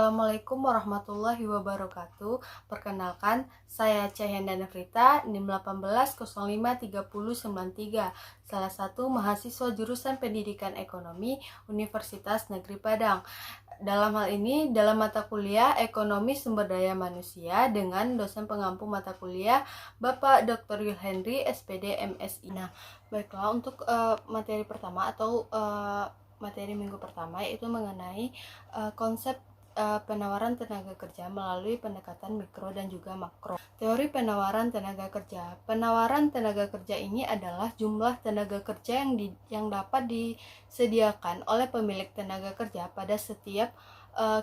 Assalamualaikum warahmatullahi wabarakatuh. Perkenalkan, saya Cahyanda Nefrita, NIM 18053093, salah satu mahasiswa jurusan Pendidikan Ekonomi Universitas Negeri Padang. Dalam hal ini, dalam mata kuliah Ekonomi Sumber Daya Manusia dengan dosen pengampu mata kuliah Bapak Dr. Yulhendri, SPD, MSI. Nah, baiklah untuk materi pertama atau materi minggu pertama yaitu mengenai konsep penawaran tenaga kerja melalui pendekatan mikro dan juga makro. Teori penawaran tenaga kerja. Penawaran tenaga kerja ini adalah jumlah tenaga kerja yang dapat disediakan oleh pemilik tenaga kerja pada setiap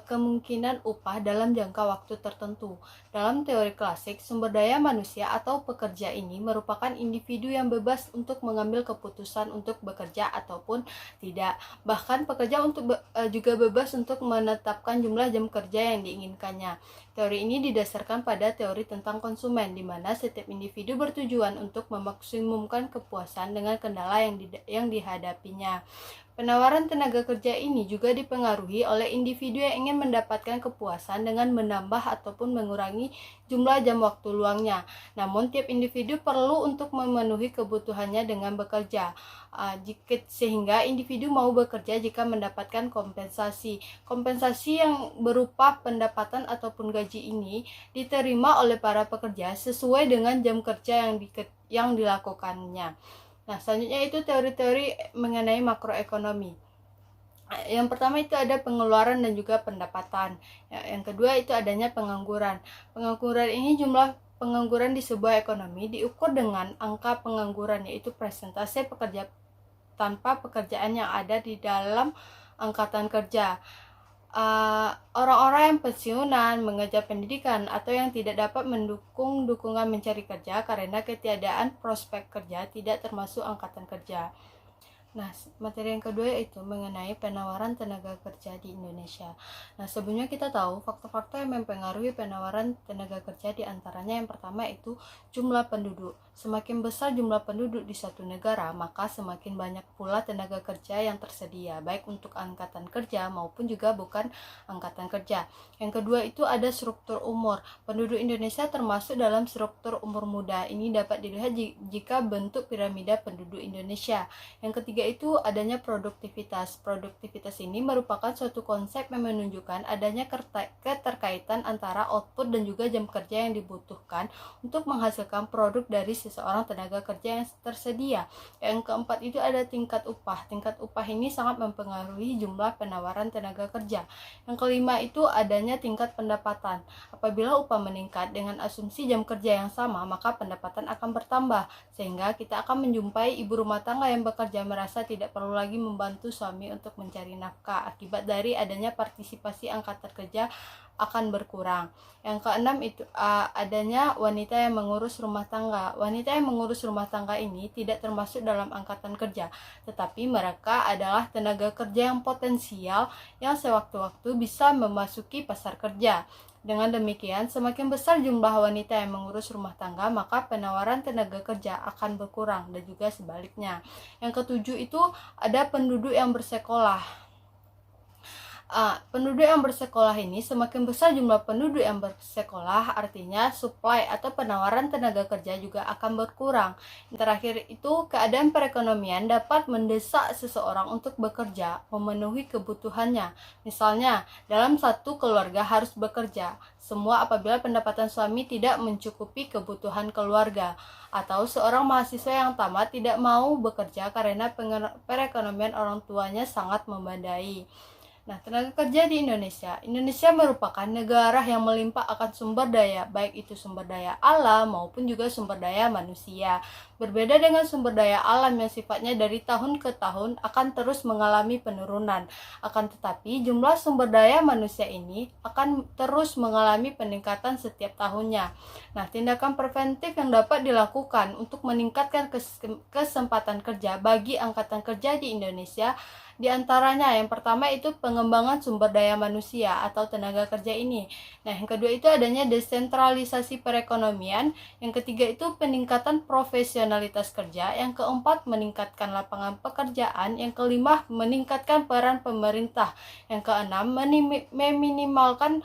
kemungkinan upah dalam jangka waktu tertentu. Dalam teori klasik, sumber daya manusia atau pekerja ini merupakan individu yang bebas untuk mengambil keputusan untuk bekerja ataupun tidak. Bahkan pekerja juga bebas untuk menetapkan jumlah jam kerja yang diinginkannya. Teori ini didasarkan pada teori tentang konsumen, di mana setiap individu bertujuan untuk memaksimumkan kepuasan dengan kendala yang dihadapinya. Penawaran tenaga kerja ini juga dipengaruhi oleh individu yang ingin mendapatkan kepuasan dengan menambah ataupun mengurangi jumlah jam waktu luangnya. Namun, tiap individu perlu untuk memenuhi kebutuhannya dengan bekerja. Sehingga individu mau bekerja jika mendapatkan kompensasi. Kompensasi yang berupa pendapatan ataupun gaji ini diterima oleh para pekerja sesuai dengan jam kerja yang dilakukannya. Nah, selanjutnya itu teori-teori mengenai makroekonomi. Yang pertama itu ada pengeluaran dan juga pendapatan. Yang kedua itu adanya pengangguran. Pengangguran ini jumlah pengangguran di sebuah ekonomi diukur dengan angka pengangguran, yaitu persentase pekerja tanpa pekerjaan yang ada di dalam angkatan kerja. Orang-orang yang pensiunan, mengejar pendidikan, atau yang tidak dapat mendukung dukungan mencari kerja karena ketiadaan prospek kerja tidak termasuk angkatan kerja. Nah, materi yang kedua yaitu mengenai penawaran tenaga kerja di Indonesia. Nah, sebelumnya kita tahu faktor-faktor yang mempengaruhi penawaran tenaga kerja, di antaranya yang pertama itu jumlah penduduk. Semakin besar jumlah penduduk di suatu negara, maka semakin banyak pula tenaga kerja yang tersedia, baik untuk angkatan kerja maupun juga bukan angkatan kerja. Yang kedua itu ada struktur umur. Penduduk Indonesia termasuk dalam struktur umur muda. Ini dapat dilihat jika bentuk piramida penduduk Indonesia. Yang ketiga itu adanya produktivitas. Produktivitas ini merupakan suatu konsep yang menunjukkan adanya keterkaitan antara output dan juga jam kerja yang dibutuhkan untuk menghasilkan produk dari seseorang tenaga kerja yang tersedia. Yang keempat itu ada tingkat upah. Tingkat upah ini sangat mempengaruhi jumlah penawaran tenaga kerja. Yang kelima itu adanya tingkat pendapatan. Apabila upah meningkat dengan asumsi jam kerja yang sama, maka pendapatan akan bertambah, sehingga kita akan menjumpai ibu rumah tangga yang bekerja merasa tidak perlu lagi membantu suami untuk mencari nafkah. Akibat dari adanya partisipasi angkatan kerja akan berkurang. Yang keenam itu adanya wanita yang mengurus rumah tangga. Wanita yang mengurus rumah tangga ini tidak termasuk dalam angkatan kerja, tetapi mereka adalah tenaga kerja yang potensial yang sewaktu-waktu bisa memasuki pasar kerja. Dengan demikian, semakin besar jumlah wanita yang mengurus rumah tangga, maka penawaran tenaga kerja akan berkurang, dan juga sebaliknya. Yang ketujuh itu ada penduduk yang bersekolah. Penduduk yang bersekolah ini, semakin besar jumlah penduduk yang bersekolah, artinya supply atau penawaran tenaga kerja juga akan berkurang. Yang terakhir itu keadaan perekonomian dapat mendesak seseorang untuk bekerja, memenuhi kebutuhannya. Misalnya, dalam satu keluarga harus bekerja semua apabila pendapatan suami tidak mencukupi kebutuhan keluarga, atau seorang mahasiswa yang tamat tidak mau bekerja karena perekonomian orang tuanya sangat membandai. Nah, tenaga kerja di Indonesia. Indonesia merupakan negara yang melimpah akan sumber daya, baik itu sumber daya alam maupun juga sumber daya manusia. Berbeda dengan sumber daya alam yang sifatnya dari tahun ke tahun akan terus mengalami penurunan. Akan tetapi, jumlah sumber daya manusia ini akan terus mengalami peningkatan setiap tahunnya. Nah, tindakan preventif yang dapat dilakukan untuk meningkatkan kesempatan kerja bagi angkatan kerja di Indonesia Di antaranya yang pertama itu pengembangan sumber daya manusia atau tenaga kerja ini. Nah, yang kedua itu adanya desentralisasi perekonomian, yang ketiga itu peningkatan profesionalitas kerja, yang keempat meningkatkan lapangan pekerjaan, yang kelima meningkatkan peran pemerintah, yang keenam meminimalkan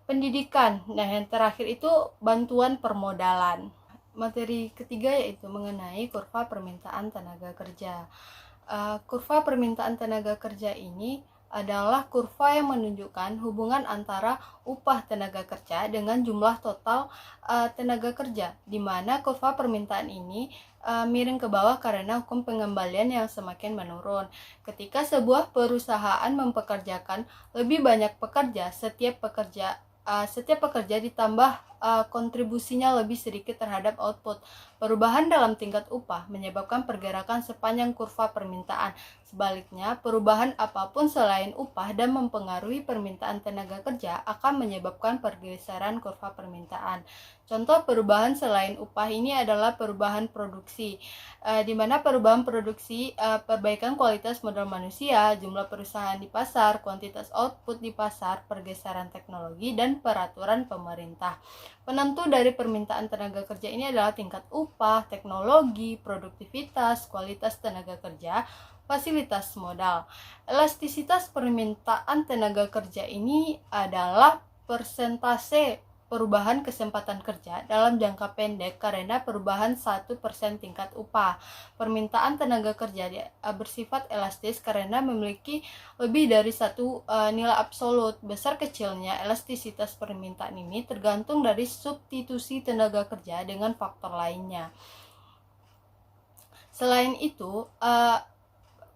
pendidikan. Nah, yang terakhir itu bantuan permodalan. Materi ketiga yaitu mengenai kurva permintaan tenaga kerja. Kurva permintaan tenaga kerja ini adalah kurva yang menunjukkan hubungan antara upah tenaga kerja dengan jumlah total tenaga kerja, di mana kurva permintaan ini miring ke bawah karena hukum pengembalian yang semakin menurun. Ketika sebuah perusahaan mempekerjakan lebih banyak pekerja, setiap pekerja ditambah kontribusinya lebih sedikit terhadap output. Perubahan dalam tingkat upah menyebabkan pergerakan sepanjang kurva permintaan. Sebaliknya, perubahan apapun selain upah dan mempengaruhi permintaan tenaga kerja akan menyebabkan pergeseran kurva permintaan. Contoh perubahan selain upah ini adalah perubahan produksi, di mana perubahan produksi, perbaikan kualitas modal manusia, jumlah perusahaan di pasar, kuantitas output di pasar, pergeseran teknologi, dan peraturan pemerintah. Penentu dari permintaan tenaga kerja ini adalah tingkat upah, teknologi, produktivitas, kualitas tenaga kerja, fasilitas modal. Elastisitas permintaan tenaga kerja ini adalah persentase perubahan kesempatan kerja dalam jangka pendek karena perubahan 1% tingkat upah. Permintaan tenaga kerja bersifat elastis karena memiliki lebih dari satu nilai absolut. Besar kecilnya elastisitas permintaan ini tergantung dari substitusi tenaga kerja dengan faktor lainnya. Selain itu,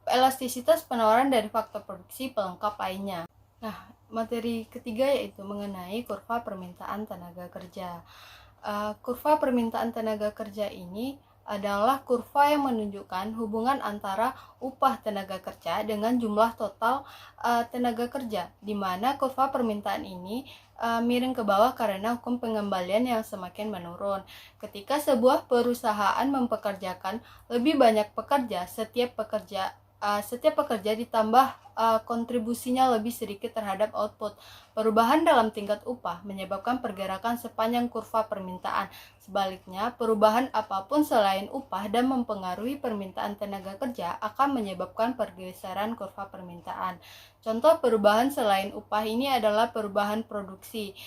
elastisitas penawaran dari faktor produksi pelengkap lainnya. Nah, materi ketiga yaitu mengenai kurva permintaan tenaga kerja. Kurva permintaan tenaga kerja ini adalah kurva yang menunjukkan hubungan antara upah tenaga kerja dengan jumlah total tenaga kerja, di mana kurva permintaan ini miring ke bawah karena hukum pengembalian yang semakin menurun. Ketika sebuah perusahaan mempekerjakan lebih banyak pekerja, setiap pekerja ditambah kontribusinya lebih sedikit terhadap output. Perubahan dalam tingkat upah menyebabkan pergerakan sepanjang kurva permintaan. Sebaliknya, perubahan apapun selain upah dan mempengaruhi permintaan tenaga kerja akan menyebabkan pergeseran kurva permintaan. Contoh perubahan selain upah ini adalah perubahan produksi,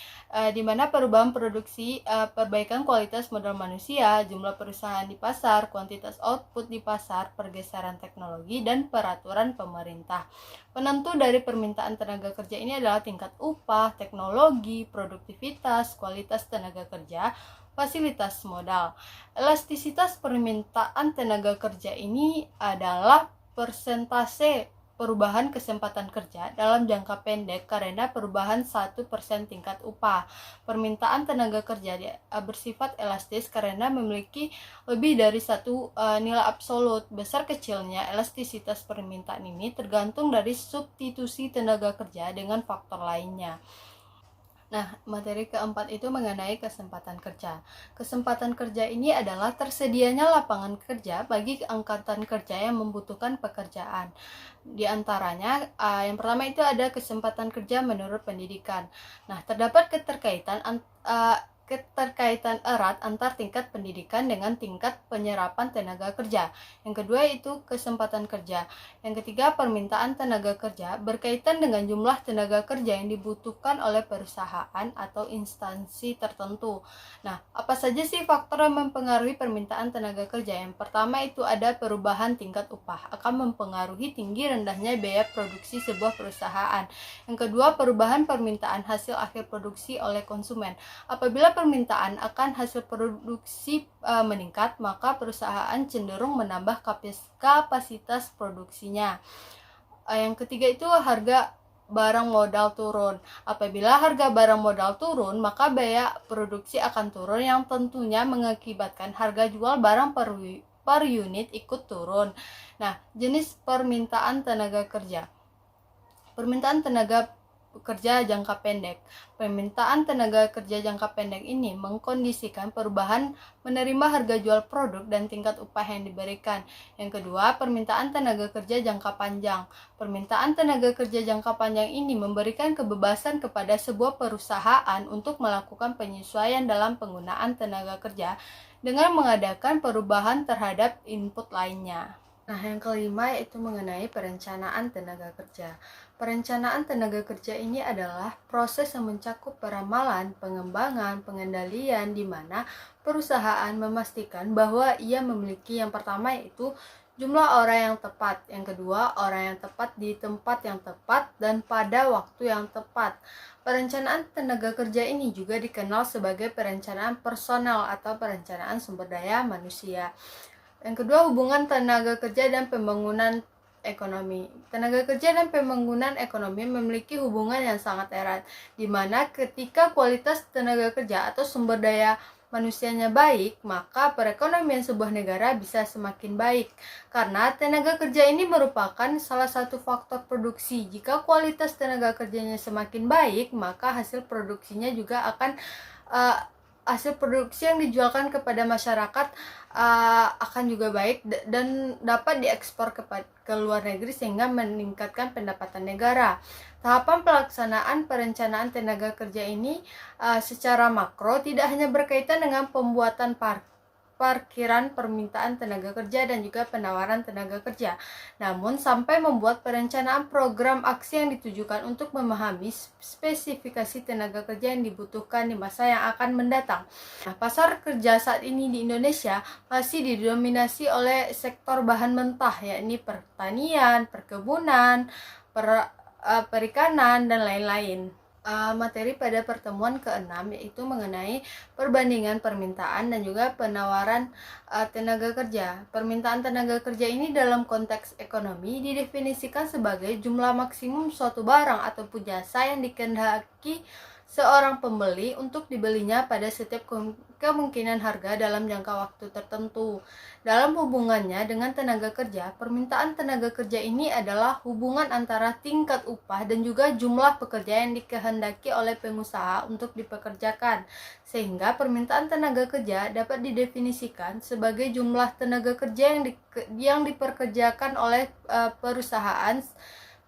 di mana perubahan produksi, perbaikan kualitas modal manusia, jumlah perusahaan di pasar, kuantitas output di pasar, pergeseran teknologi, dan peraturan pemerintah. Penentu dari permintaan tenaga kerja ini adalah tingkat upah, teknologi, produktivitas, kualitas tenaga kerja, fasilitas modal. Elastisitas permintaan tenaga kerja ini adalah persentase perubahan kesempatan kerja dalam jangka pendek karena perubahan 1% tingkat upah. Permintaan tenaga kerja bersifat elastis karena memiliki lebih dari satu nilai absolut. Besar kecilnya elastisitas permintaan ini tergantung dari substitusi tenaga kerja dengan faktor lainnya. Nah, materi keempat itu mengenai kesempatan kerja. Kesempatan kerja ini adalah tersedianya lapangan kerja bagi angkatan kerja yang membutuhkan pekerjaan. Di antaranya, yang pertama itu ada kesempatan kerja menurut pendidikan. Nah, terdapat keterkaitan erat antar tingkat pendidikan dengan tingkat penyerapan tenaga kerja. Yang kedua itu kesempatan kerja. Yang ketiga, permintaan tenaga kerja berkaitan dengan jumlah tenaga kerja yang dibutuhkan oleh perusahaan atau instansi tertentu. Nah, apa saja sih faktor yang mempengaruhi permintaan tenaga kerja? Yang pertama itu ada perubahan tingkat upah, akan mempengaruhi tinggi rendahnya biaya produksi sebuah perusahaan. Yang kedua, perubahan permintaan hasil akhir produksi oleh konsumen. Apabila permintaan akan hasil produksi meningkat, maka perusahaan cenderung menambah kapasitas produksinya. Yang ketiga itu harga barang modal turun. Apabila harga barang modal turun, maka biaya produksi akan turun yang tentunya mengakibatkan harga jual barang per unit ikut turun. Nah, jenis permintaan tenaga kerja. Permintaan tenaga kerja jangka pendek. Permintaan tenaga kerja jangka pendek ini mengkondisikan perubahan menerima harga jual produk dan tingkat upah yang diberikan. Yang kedua, permintaan tenaga kerja jangka panjang. Permintaan tenaga kerja jangka panjang ini memberikan kebebasan kepada sebuah perusahaan untuk melakukan penyesuaian dalam penggunaan tenaga kerja dengan mengadakan perubahan terhadap input lainnya. Nah, yang kelima yaitu mengenai perencanaan tenaga kerja. Perencanaan tenaga kerja ini adalah proses yang mencakup peramalan, pengembangan, pengendalian di mana perusahaan memastikan bahwa ia memiliki yang pertama yaitu jumlah orang yang tepat, yang kedua orang yang tepat di tempat yang tepat dan pada waktu yang tepat. Perencanaan tenaga kerja ini juga dikenal sebagai perencanaan personal atau perencanaan sumber daya manusia. Yang kedua, hubungan tenaga kerja dan pembangunan ekonomi. Tenaga kerja dan pembangunan ekonomi memiliki hubungan yang sangat erat, di mana ketika kualitas tenaga kerja atau sumber daya manusianya baik, maka perekonomian sebuah negara bisa semakin baik. Karena tenaga kerja ini merupakan salah satu faktor produksi. Jika kualitas tenaga kerjanya semakin baik, maka hasil produksinya juga akan hasil produksi yang dijualkan kepada masyarakat akan juga baik dan dapat diekspor ke luar negeri sehingga meningkatkan pendapatan negara. Tahapan pelaksanaan perencanaan tenaga kerja ini secara makro tidak hanya berkaitan dengan pembuatan parkiran permintaan tenaga kerja dan juga penawaran tenaga kerja, namun sampai membuat perencanaan program aksi yang ditujukan untuk memahami spesifikasi tenaga kerja yang dibutuhkan di masa yang akan mendatang. Nah, pasar kerja saat ini di Indonesia masih didominasi oleh sektor bahan mentah, yakni pertanian, perkebunan, perikanan, dan lain-lain. Materi pada pertemuan ke-6 yaitu mengenai perbandingan permintaan dan juga penawaran tenaga kerja. Permintaan tenaga kerja ini dalam konteks ekonomi didefinisikan sebagai jumlah maksimum suatu barang ataupun jasa yang dikehendaki seorang pembeli untuk dibelinya pada setiap kemungkinan harga dalam jangka waktu tertentu. Dalam hubungannya dengan tenaga kerja, permintaan tenaga kerja ini adalah hubungan antara tingkat upah dan juga jumlah pekerja yang dikehendaki oleh pengusaha untuk dipekerjakan. Sehingga permintaan tenaga kerja dapat didefinisikan sebagai jumlah tenaga kerja yang dipekerjakan oleh perusahaan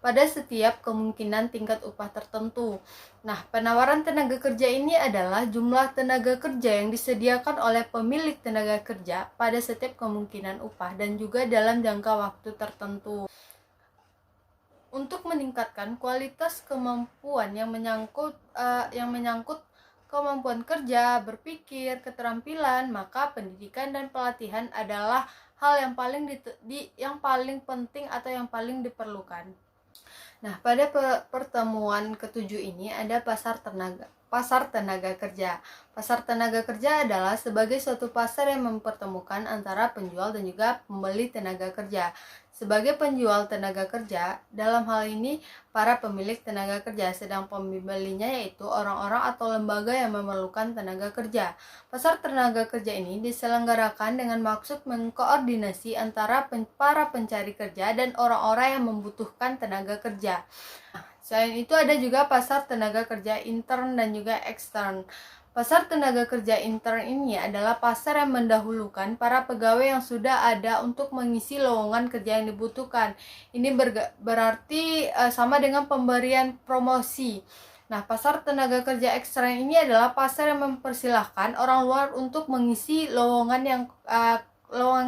pada setiap kemungkinan tingkat upah tertentu. Nah, penawaran tenaga kerja ini adalah jumlah tenaga kerja yang disediakan oleh pemilik tenaga kerja pada setiap kemungkinan upah dan juga dalam jangka waktu tertentu. Untuk meningkatkan kualitas kemampuan yang menyangkut kemampuan kerja, berpikir, keterampilan, maka pendidikan dan pelatihan adalah hal yang paling penting atau yang paling diperlukan. Nah, pada pertemuan ke-7 ini ada pasar tenaga kerja. Pasar tenaga kerja adalah sebagai suatu pasar yang mempertemukan antara penjual dan juga pembeli tenaga kerja. Sebagai penjual tenaga kerja, dalam hal ini para pemilik tenaga kerja, sedang pembelinya yaitu orang-orang atau lembaga yang memerlukan tenaga kerja. Pasar tenaga kerja ini diselenggarakan dengan maksud mengkoordinasi antara para pencari kerja dan orang-orang yang membutuhkan tenaga kerja. Selain itu ada juga pasar tenaga kerja intern dan juga ekstern. Pasar tenaga kerja intern ini adalah pasar yang mendahulukan para pegawai yang sudah ada untuk mengisi lowongan kerja yang dibutuhkan. Ini berarti sama dengan pemberian promosi. Nah, pasar tenaga kerja ekstern ini adalah pasar yang mempersilahkan orang luar untuk mengisi lowongan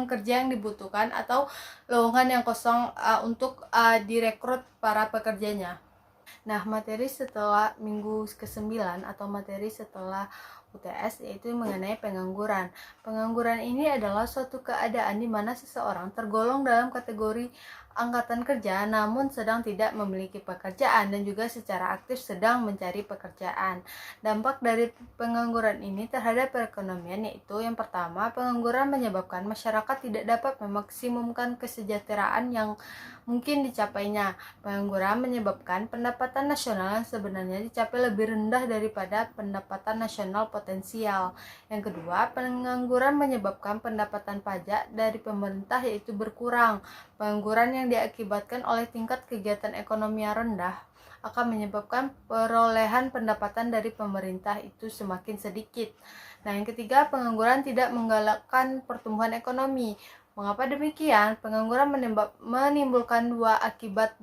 kerja yang dibutuhkan atau lowongan yang kosong untuk direkrut para pekerjanya. Nah, materi setelah minggu ke-9 atau materi setelah UTS yaitu mengenai pengangguran. Pengangguran ini adalah suatu keadaan di mana seseorang tergolong dalam kategori angkatan kerja namun sedang tidak memiliki pekerjaan dan juga secara aktif sedang mencari pekerjaan. Dampak dari pengangguran ini terhadap perekonomian yaitu yang pertama, pengangguran menyebabkan masyarakat tidak dapat memaksimumkan kesejahteraan yang mungkin dicapainya. Pengangguran menyebabkan pendapatan nasional yang sebenarnya dicapai lebih rendah daripada pendapatan nasional potensial. Yang kedua, pengangguran menyebabkan pendapatan pajak dari pemerintah yaitu berkurang. Pengangguran yang yang diakibatkan oleh tingkat kegiatan ekonomi yang rendah akan menyebabkan perolehan pendapatan dari pemerintah itu semakin sedikit. Nah, yang ketiga, pengangguran tidak menggalakkan pertumbuhan ekonomi. Mengapa demikian? Pengangguran menimbulkan dua akibat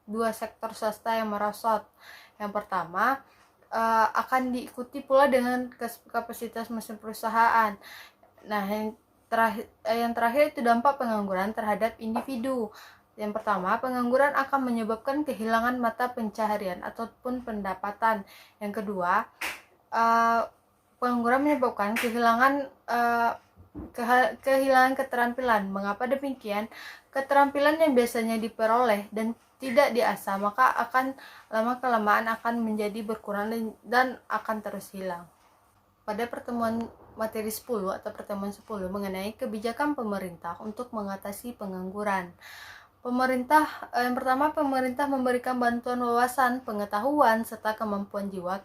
dua sektor swasta yang merosot. Yang pertama, akan diikuti pula dengan kapasitas mesin perusahaan. Nah, yang terakhir itu dampak pengangguran terhadap individu. Yang pertama, pengangguran akan menyebabkan kehilangan mata pencaharian ataupun pendapatan. Yang kedua, pengangguran menyebabkan kehilangan keterampilan. Mengapa demikian? Keterampilan yang biasanya diperoleh dan tidak diasah, maka akan lama-kelamaan akan menjadi berkurang dan akan terus hilang. Pada pertemuan materi 10 atau pertemuan 10 mengenai kebijakan pemerintah untuk mengatasi pengangguran. Yang pertama, pemerintah memberikan bantuan wawasan, pengetahuan, serta kemampuan jiwa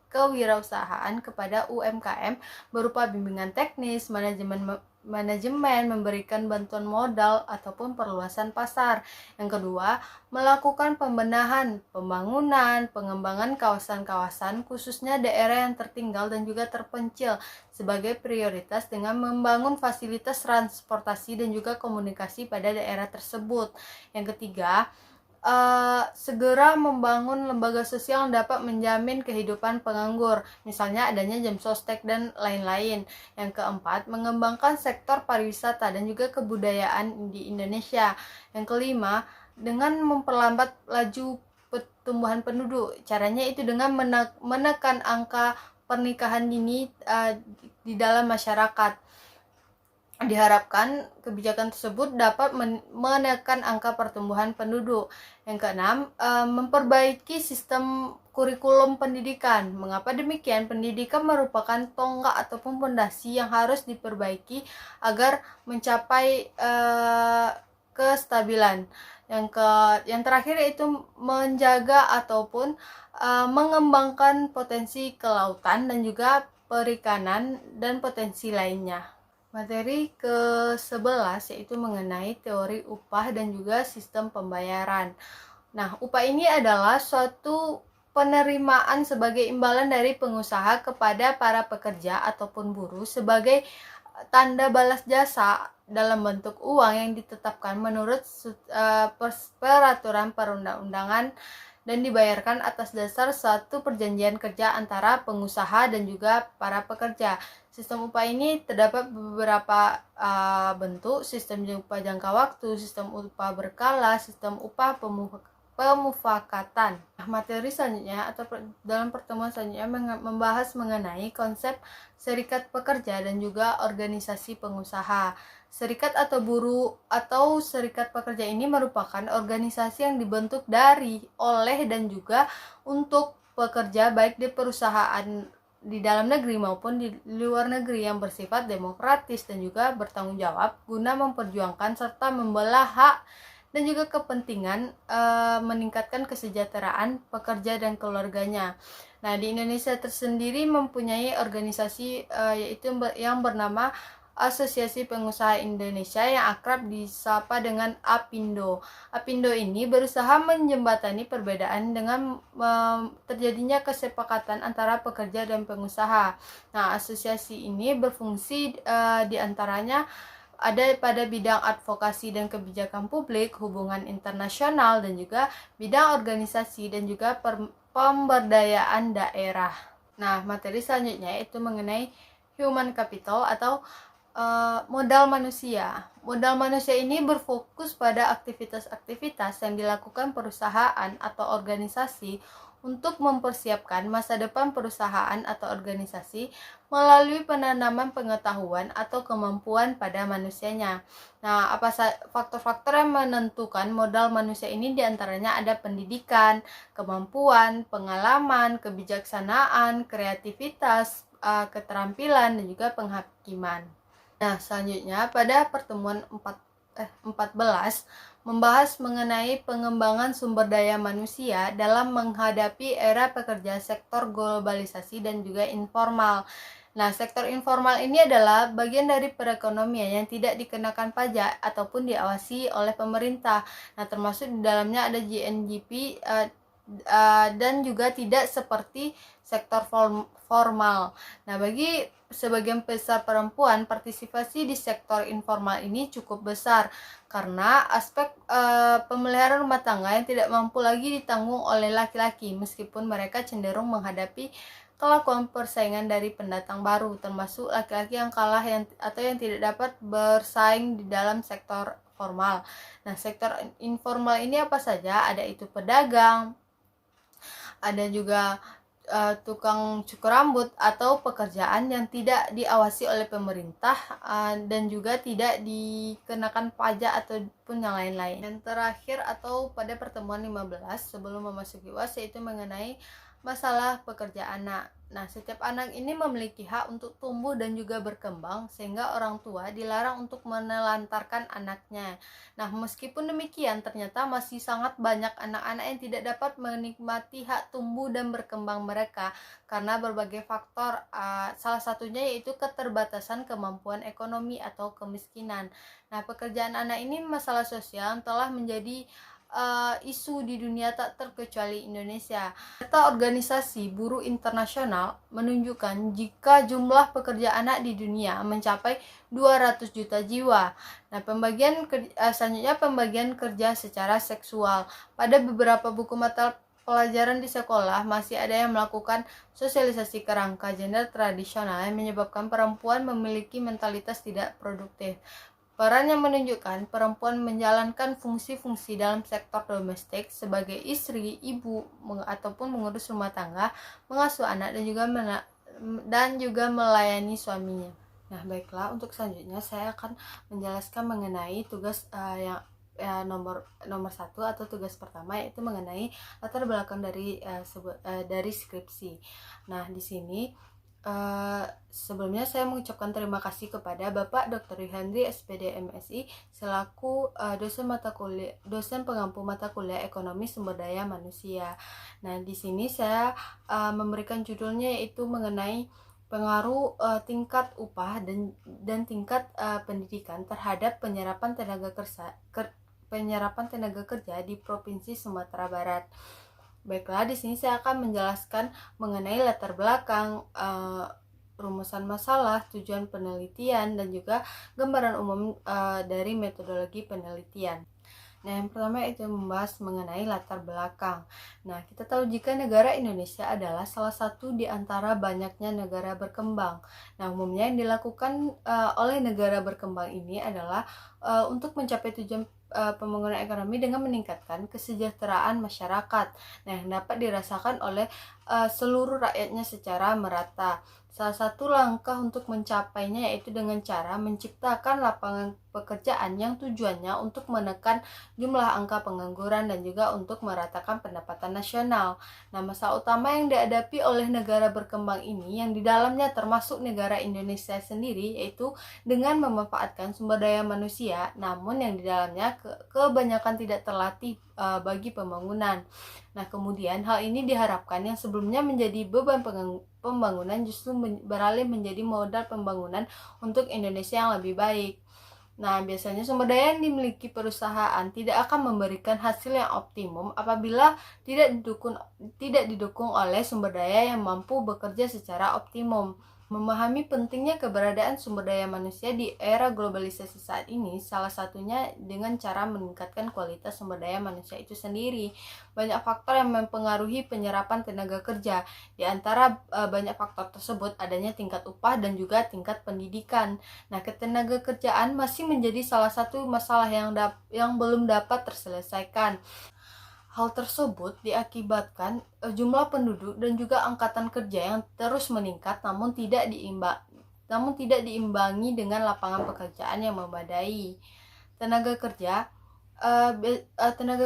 kewirausahaan kepada UMKM berupa bimbingan teknis, manajemen, memberikan bantuan modal ataupun perluasan pasar. Yang kedua, melakukan pembenahan, pembangunan, pengembangan kawasan-kawasan khususnya daerah yang tertinggal dan juga terpencil sebagai prioritas dengan membangun fasilitas transportasi dan juga komunikasi pada daerah tersebut. Yang ketiga, segera membangun lembaga sosial yang dapat menjamin kehidupan penganggur, misalnya adanya jam sostek dan lain-lain. Yang keempat, mengembangkan sektor pariwisata dan juga kebudayaan di Indonesia. Yang kelima, dengan memperlambat laju pertumbuhan penduduk. Caranya itu dengan menekan angka pernikahan dini di dalam masyarakat. Diharapkan kebijakan tersebut dapat menekan angka pertumbuhan penduduk. Yang keenam, memperbaiki sistem kurikulum pendidikan. Mengapa demikian? Pendidikan merupakan tonggak ataupun fondasi yang harus diperbaiki agar mencapai kestabilan. Yang terakhir yaitu menjaga ataupun mengembangkan potensi kelautan dan juga perikanan dan potensi lainnya. Materi ke-11 yaitu mengenai teori upah dan juga sistem pembayaran. Nah, upah ini adalah suatu penerimaan sebagai imbalan dari pengusaha kepada para pekerja ataupun buruh sebagai tanda balas jasa dalam bentuk uang yang ditetapkan menurut peraturan perundang-undangan dan dibayarkan atas dasar suatu perjanjian kerja antara pengusaha dan juga para pekerja. Sistem upah ini terdapat beberapa bentuk: sistem upah jangka waktu, sistem upah berkala, sistem upah pemufakatan. Materi selanjutnya atau dalam pertemuan selanjutnya membahas mengenai konsep serikat pekerja dan juga organisasi pengusaha. Serikat atau buruh atau serikat pekerja ini merupakan organisasi yang dibentuk oleh dan juga untuk pekerja baik di perusahaan di dalam negeri maupun di luar negeri yang bersifat demokratis dan juga bertanggung jawab guna memperjuangkan serta membela hak dan juga kepentingan meningkatkan kesejahteraan pekerja dan keluarganya. Nah, di Indonesia tersendiri mempunyai organisasi yaitu yang bernama Asosiasi Pengusaha Indonesia yang akrab disapa dengan APindo. APindo ini berusaha menjembatani perbedaan dengan terjadinya kesepakatan antara pekerja dan pengusaha. Nah, asosiasi ini berfungsi diantaranya ada pada bidang advokasi dan kebijakan publik, hubungan internasional, dan juga bidang organisasi dan juga pemberdayaan daerah. Nah, materi selanjutnya itu mengenai human capital atau modal manusia. Modal manusia ini berfokus pada aktivitas-aktivitas yang dilakukan perusahaan atau organisasi untuk mempersiapkan masa depan perusahaan atau organisasi melalui penanaman pengetahuan atau kemampuan pada manusianya. Nah, apa faktor-faktor yang menentukan modal manusia ini diantaranya ada pendidikan, kemampuan, pengalaman, kebijaksanaan, kreativitas, keterampilan, dan juga penghakiman. Nah, selanjutnya pada pertemuan 14 membahas mengenai pengembangan sumber daya manusia dalam menghadapi era pekerja sektor globalisasi dan juga informal. Nah, sektor informal ini adalah bagian dari perekonomian yang tidak dikenakan pajak ataupun diawasi oleh pemerintah. Nah, termasuk di dalamnya ada GNGP dan juga tidak seperti sektor formal. Nah, bagi sebagian besar perempuan, partisipasi di sektor informal ini cukup besar karena aspek pemeliharaan rumah tangga yang tidak mampu lagi ditanggung oleh laki-laki, meskipun mereka cenderung menghadapi kelakuan persaingan dari pendatang baru, termasuk laki-laki yang kalah atau yang tidak dapat bersaing di dalam sektor formal. Nah, sektor informal ini apa saja? Ada itu pedagang, ada juga tukang cukur rambut atau pekerjaan yang tidak diawasi oleh pemerintah dan juga tidak dikenakan pajak ataupun yang lain-lain. Yang terakhir atau pada pertemuan 15 sebelum memasuki UAS yaitu mengenai masalah pekerja anak. Nah, setiap anak ini memiliki hak untuk tumbuh dan juga berkembang sehingga orang tua dilarang untuk menelantarkan anaknya. Nah, meskipun demikian ternyata masih sangat banyak anak-anak yang tidak dapat menikmati hak tumbuh dan berkembang mereka karena berbagai faktor, salah satunya yaitu keterbatasan kemampuan ekonomi atau kemiskinan. Nah, pekerjaan anak ini masalah sosial yang telah menjadi isu di dunia tak terkecuali Indonesia. Data Organisasi Buruh Internasional menunjukkan jika jumlah pekerja anak di dunia mencapai 200 juta jiwa. Nah, selanjutnya pembagian kerja secara seksual. Pada beberapa buku mata pelajaran di sekolah masih ada yang melakukan sosialisasi kerangka gender tradisional yang menyebabkan perempuan memiliki mentalitas tidak produktif. Peran yang menunjukkan perempuan menjalankan fungsi-fungsi dalam sektor domestik sebagai istri, ibu, ataupun mengurus rumah tangga, mengasuh anak dan juga melayani suaminya. Nah, baiklah, untuk selanjutnya saya akan menjelaskan mengenai tugas yang nomor 1 atau tugas pertama, yaitu mengenai latar belakang dari skripsi. Nah, di sini sebelumnya saya mengucapkan terima kasih kepada Bapak Dr. Yuhandri SPD MSI selaku dosen pengampu mata kuliah Ekonomi Sumber Daya Manusia. Nah, di sini saya memberikan judulnya yaitu mengenai pengaruh tingkat upah dan tingkat pendidikan terhadap penyerapan tenaga kerja di Provinsi Sumatera Barat. Baiklah, di sini saya akan menjelaskan mengenai latar belakang, rumusan masalah, tujuan penelitian, dan juga gambaran umum dari metodologi penelitian. Nah, yang pertama itu membahas mengenai latar belakang. Nah, kita tahu jika negara Indonesia adalah salah satu di antara banyaknya negara berkembang. Nah, umumnya yang dilakukan oleh negara berkembang ini adalah untuk mencapai tujuan pembangunan ekonomi dengan meningkatkan kesejahteraan masyarakat. Nah, yang dapat dirasakan oleh seluruh rakyatnya secara merata. Salah satu langkah untuk mencapainya yaitu dengan cara menciptakan lapangan pekerjaan yang tujuannya untuk menekan jumlah angka pengangguran dan juga untuk meratakan pendapatan nasional. Nah, masalah utama yang dihadapi oleh negara berkembang ini yang di dalamnya termasuk negara Indonesia sendiri yaitu dengan memanfaatkan sumber daya manusia namun yang di dalamnya kebanyakan tidak terlatih bagi pembangunan. Nah, kemudian hal ini diharapkan yang sebelumnya menjadi beban pembangunan justru beralih menjadi modal pembangunan untuk Indonesia yang lebih baik. Nah, biasanya sumber daya yang dimiliki perusahaan tidak akan memberikan hasil yang optimum apabila tidak didukung oleh sumber daya yang mampu bekerja secara optimum. Memahami pentingnya keberadaan sumber daya manusia di era globalisasi saat ini, salah satunya dengan cara meningkatkan kualitas sumber daya manusia itu sendiri. Banyak faktor yang mempengaruhi penyerapan tenaga kerja. Di antara banyak faktor tersebut adanya tingkat upah dan juga tingkat pendidikan. Nah, ketenaga kerjaan masih menjadi salah satu masalah yang belum dapat terselesaikan. Hal tersebut diakibatkan jumlah penduduk dan juga angkatan kerja yang terus meningkat namun tidak diimbangi dengan lapangan pekerjaan yang memadai. Tenaga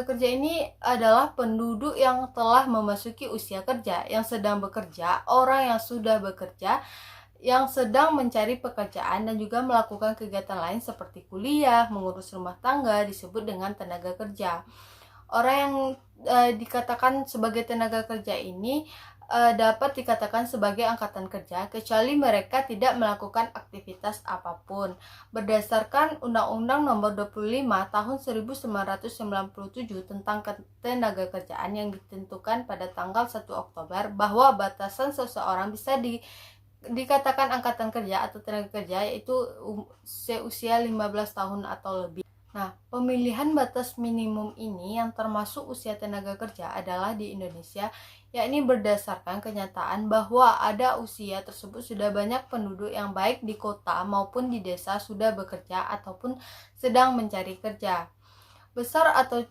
kerja ini adalah penduduk yang telah memasuki usia kerja, yang sedang bekerja, orang yang sudah bekerja, yang sedang mencari pekerjaan dan juga melakukan kegiatan lain seperti kuliah, mengurus rumah tangga disebut dengan tenaga kerja. Orang yang dikatakan sebagai tenaga kerja ini dapat dikatakan sebagai angkatan kerja kecuali mereka tidak melakukan aktivitas apapun. Berdasarkan Undang-Undang Nomor 25 Tahun 1997 tentang Ketenagakerjaan yang ditentukan pada tanggal 1 Oktober bahwa batasan seseorang bisa dikatakan angkatan kerja atau tenaga kerja yaitu seusia 15 tahun atau lebih. Nah, pemilihan batas minimum ini yang termasuk usia tenaga kerja adalah di Indonesia, yakni berdasarkan kenyataan bahwa ada usia tersebut sudah banyak penduduk yang baik di kota maupun di desa sudah bekerja ataupun sedang mencari kerja. Besar atau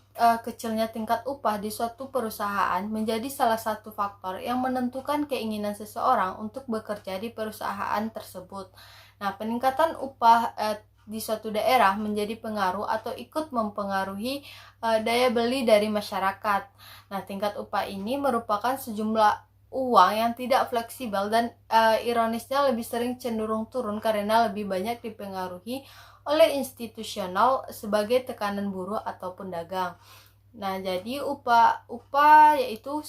kecilnya tingkat upah di suatu perusahaan menjadi salah satu faktor yang menentukan keinginan seseorang untuk bekerja di perusahaan tersebut. Nah, peningkatan upah di suatu daerah menjadi pengaruh atau ikut mempengaruhi daya beli dari masyarakat. Nah, tingkat upah ini merupakan sejumlah uang yang tidak fleksibel dan ironisnya lebih sering cenderung turun karena lebih banyak dipengaruhi oleh institusional sebagai tekanan buruh ataupun dagang. Nah, jadi upah yaitu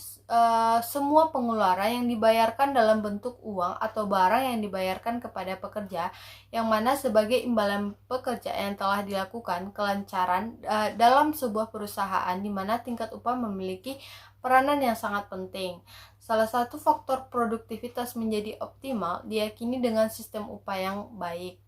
semua pengeluaran yang dibayarkan dalam bentuk uang atau barang yang dibayarkan kepada pekerja, yang mana sebagai imbalan pekerja yang telah dilakukan kelancaran dalam sebuah perusahaan di mana tingkat upah memiliki peranan yang sangat penting. Salah satu faktor produktivitas menjadi optimal diyakini dengan sistem upah yang baik.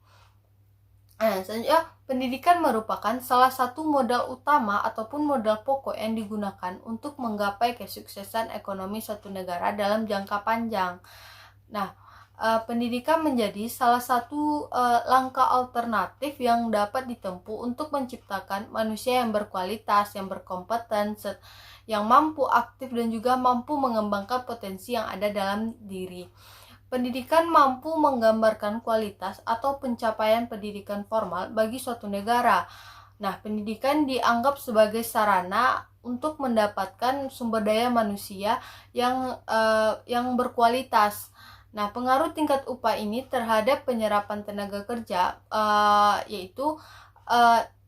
Selanjutnya, pendidikan merupakan salah satu modal utama ataupun modal pokok yang digunakan untuk menggapai kesuksesan ekonomi suatu negara dalam jangka panjang. Nah, pendidikan menjadi salah satu langkah alternatif yang dapat ditempuh untuk menciptakan manusia yang berkualitas, yang berkompeten, yang mampu aktif dan juga mampu mengembangkan potensi yang ada dalam diri. Pendidikan mampu menggambarkan kualitas atau pencapaian pendidikan formal bagi suatu negara. Nah, pendidikan dianggap sebagai sarana untuk mendapatkan sumber daya manusia yang berkualitas. Nah, pengaruh tingkat upah ini terhadap penyerapan tenaga kerja yaitu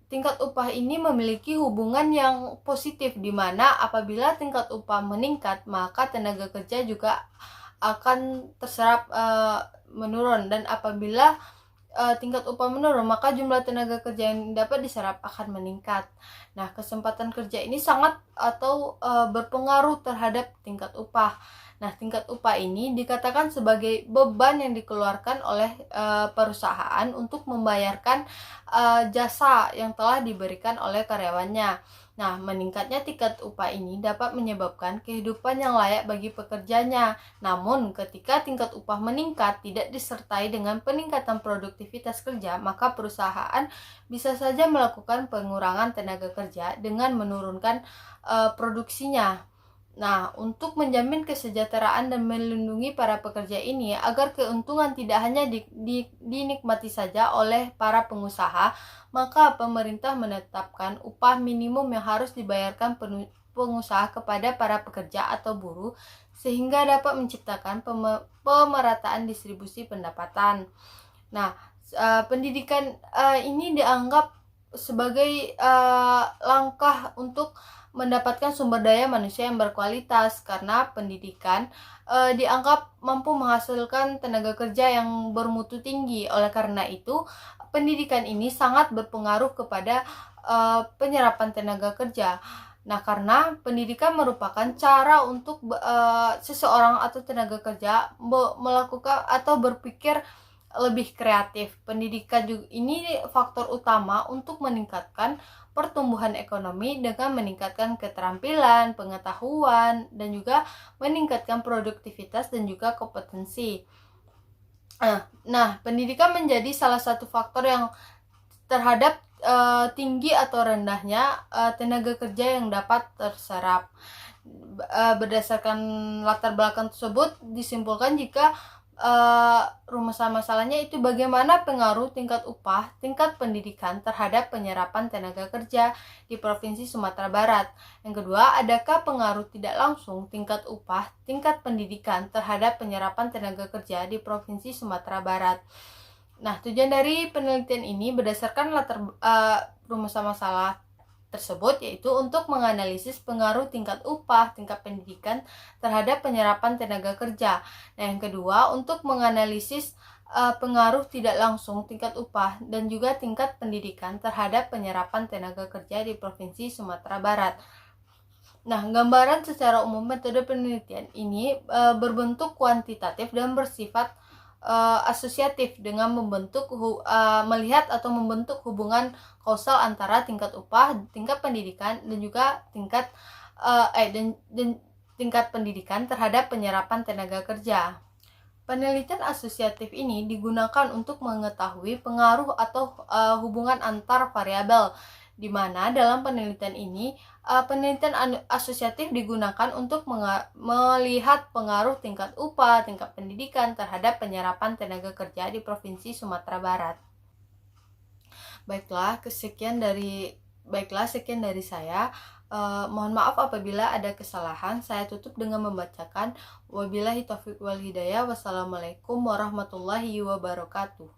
tingkat upah ini memiliki hubungan yang positif, di mana apabila tingkat upah meningkat, maka tenaga kerja juga akan terserap menurun, dan apabila tingkat upah menurun, maka jumlah tenaga kerja yang dapat diserap akan meningkat. Nah, kesempatan kerja ini sangat atau berpengaruh terhadap tingkat upah. Nah, tingkat upah ini dikatakan sebagai beban yang dikeluarkan oleh perusahaan untuk membayarkan jasa yang telah diberikan oleh karyawannya. Nah, meningkatnya tingkat upah ini dapat menyebabkan kehidupan yang layak bagi pekerjanya. Namun, ketika tingkat upah meningkat tidak disertai dengan peningkatan produktivitas kerja, maka perusahaan bisa saja melakukan pengurangan tenaga kerja dengan menurunkan produksinya. Nah, untuk menjamin kesejahteraan dan melindungi para pekerja ini agar keuntungan tidak hanya dinikmati saja oleh para pengusaha, maka pemerintah menetapkan upah minimum yang harus dibayarkan pengusaha kepada para pekerja atau buruh sehingga dapat menciptakan pemerataan distribusi pendapatan. Nah, pendidikan ini dianggap sebagai langkah untuk mendapatkan sumber daya manusia yang berkualitas, karena pendidikan dianggap mampu menghasilkan tenaga kerja yang bermutu tinggi. Oleh karena itu, pendidikan ini sangat berpengaruh kepada penyerapan tenaga kerja. Nah, karena pendidikan merupakan cara untuk seseorang atau tenaga kerja melakukan atau berpikir lebih kreatif. Pendidikan juga ini faktor utama untuk meningkatkan pertumbuhan ekonomi dengan meningkatkan keterampilan, pengetahuan, dan juga meningkatkan produktivitas dan juga kompetensi. Nah, pendidikan menjadi salah satu faktor yang terhadap tinggi atau rendahnya tenaga kerja yang dapat terserap. Berdasarkan latar belakang tersebut, disimpulkan jika rumusan masalahnya itu bagaimana pengaruh tingkat upah, tingkat pendidikan terhadap penyerapan tenaga kerja di Provinsi Sumatera Barat. Yang kedua, adakah pengaruh tidak langsung tingkat upah, tingkat pendidikan terhadap penyerapan tenaga kerja di Provinsi Sumatera Barat. Nah, tujuan dari penelitian ini berdasarkan rumusan masalah tersebut yaitu untuk menganalisis pengaruh tingkat upah, tingkat pendidikan terhadap penyerapan tenaga kerja. Nah, yang kedua, untuk menganalisis pengaruh tidak langsung tingkat upah dan juga tingkat pendidikan terhadap penyerapan tenaga kerja di Provinsi Sumatera Barat. Nah, gambaran secara umum metode penelitian ini berbentuk kuantitatif dan bersifat asosiatif dengan melihat atau membentuk hubungan kausal antara tingkat upah, tingkat pendidikan dan juga tingkat tingkat pendidikan terhadap penyerapan tenaga kerja. Penelitian asosiatif ini digunakan untuk mengetahui pengaruh atau hubungan antar variabel, di mana dalam penelitian ini penelitian asosiatif digunakan untuk melihat pengaruh tingkat upah, tingkat pendidikan terhadap penyerapan tenaga kerja di Provinsi Sumatera Barat. Baiklah, sekian dari saya. Mohon maaf apabila ada kesalahan. Saya tutup dengan membacakan wabillahi taufiq wal hidayah. Wassalamualaikum warahmatullahi wabarakatuh.